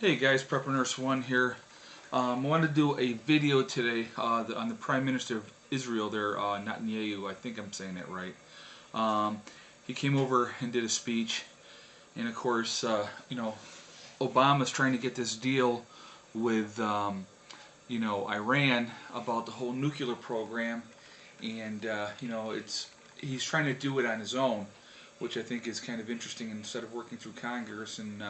Hey guys, Prepper Nurse 1 here. I wanted to do a video today on the Prime Minister of Israel there, Netanyahu. I think I'm saying that right. He came over and did a speech, and of course, Obama's trying to get this deal with, Iran about the whole nuclear program, and he's trying to do it on his own, which I think is kind of interesting. Instead of working through Congress, and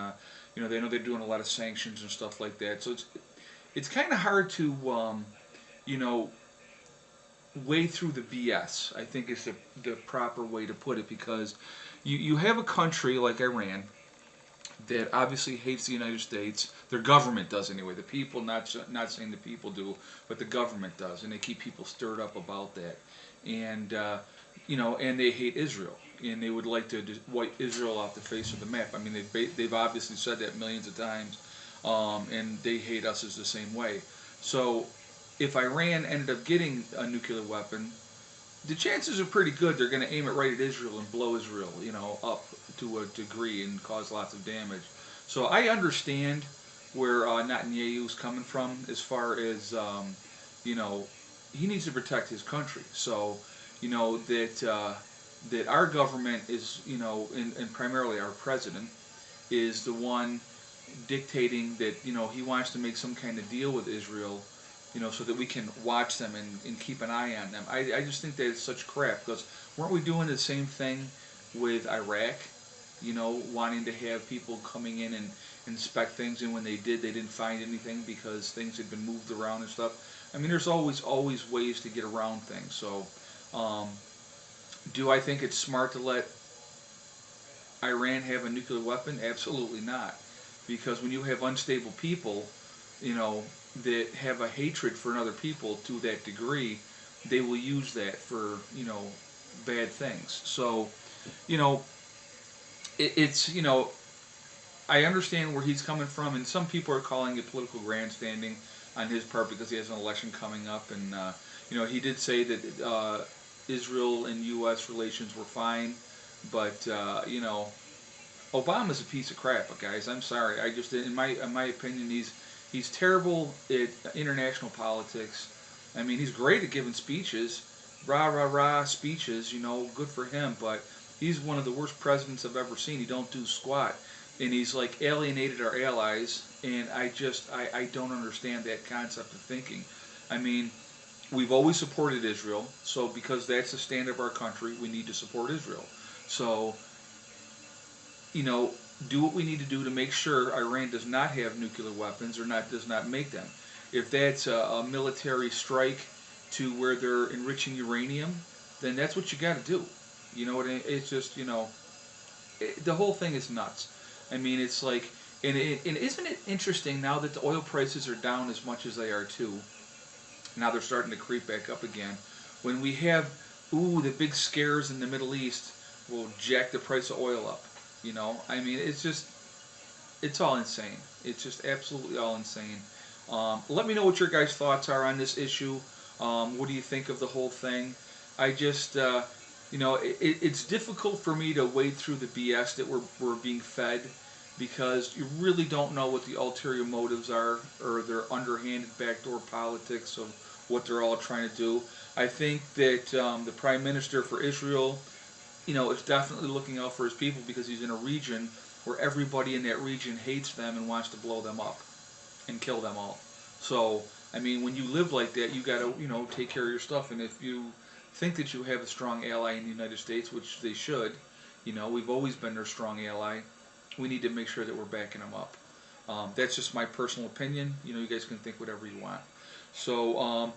they know they're doing a lot of sanctions and stuff like that. So it's kind of hard to wade through the BS. I think is the proper way to put it, because you have a country like Iran that obviously hates the United States. Their government does anyway. The people, not saying the people do, but the government does, and they keep people stirred up about that. And and they hate Israel, and they would like to wipe Israel off the face of the map. I mean, they've obviously said that millions of times, and they hate us as the same way. So, if Iran ended up getting a nuclear weapon, the chances are pretty good they're going to aim it right at Israel and blow Israel, up to a degree and cause lots of damage. So I understand where Netanyahu's coming from as far as, he needs to protect his country. So, that our government is, and primarily our president, is the one dictating that, he wants to make some kind of deal with Israel, so that we can watch them and keep an eye on them. I just think that it's such crap, because weren't we doing the same thing with Iraq? Wanting to have people coming in and inspect things, and when they did, they didn't find anything because things had been moved around and stuff. I mean, there's always ways to get around things. So, do I think it's smart to let Iran have a nuclear weapon? Absolutely not. Because when you have unstable people, that have a hatred for another people to that degree, they will use that for, bad things. So, I understand where he's coming from, and some people are calling it political grandstanding on his part because he has an election coming up, and, he did say that Israel and U.S. relations were fine, but, Obama's a piece of crap, guys. I'm sorry. I just, in my opinion, he's terrible at international politics. I mean, he's great at giving speeches, rah rah rah speeches. Good for him. But he's one of the worst presidents I've ever seen. He don't do squat, and he's like alienated our allies. And I don't understand that concept of thinking. I mean, we've always supported Israel, so because that's the standard of our country, we need to support Israel. So, do what we need to do to make sure Iran does not have nuclear weapons, or does not make them. If that's a military strike to where they're enriching uranium, then that's what you got to do. It's just, the whole thing is nuts. I mean, it's like, and isn't it interesting now that the oil prices are down as much as they are too? Now they're starting to creep back up again. When we have, the big scares in the Middle East will jack the price of oil up. I mean, it's all insane. It's just absolutely all insane. Let me know what your guys' thoughts are on this issue. What do you think of the whole thing? I just, it's difficult for me to wade through the BS that we're being fed, because you really don't know what the ulterior motives are, or their underhanded backdoor politics of what they're all trying to do. I think that the Prime Minister for Israel, is definitely looking out for his people, because he's in a region where everybody in that region hates them and wants to blow them up and kill them all. So, I mean, when you live like that, you got to, take care of your stuff. And if you think that you have a strong ally in the United States, which they should, we've always been their strong ally, we need to make sure that we're backing them up. That's just my personal opinion. You guys can think whatever you want. So,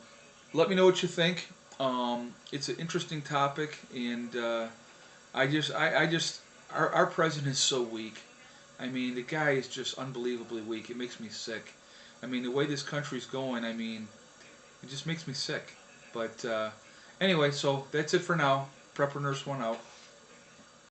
let me know what you think. It's an interesting topic, and our president is so weak. I mean, the guy is just unbelievably weak. It makes me sick. I mean, the way this country's going, I mean, it just makes me sick. But anyway, so that's it for now. Prepper Nurse 1 out.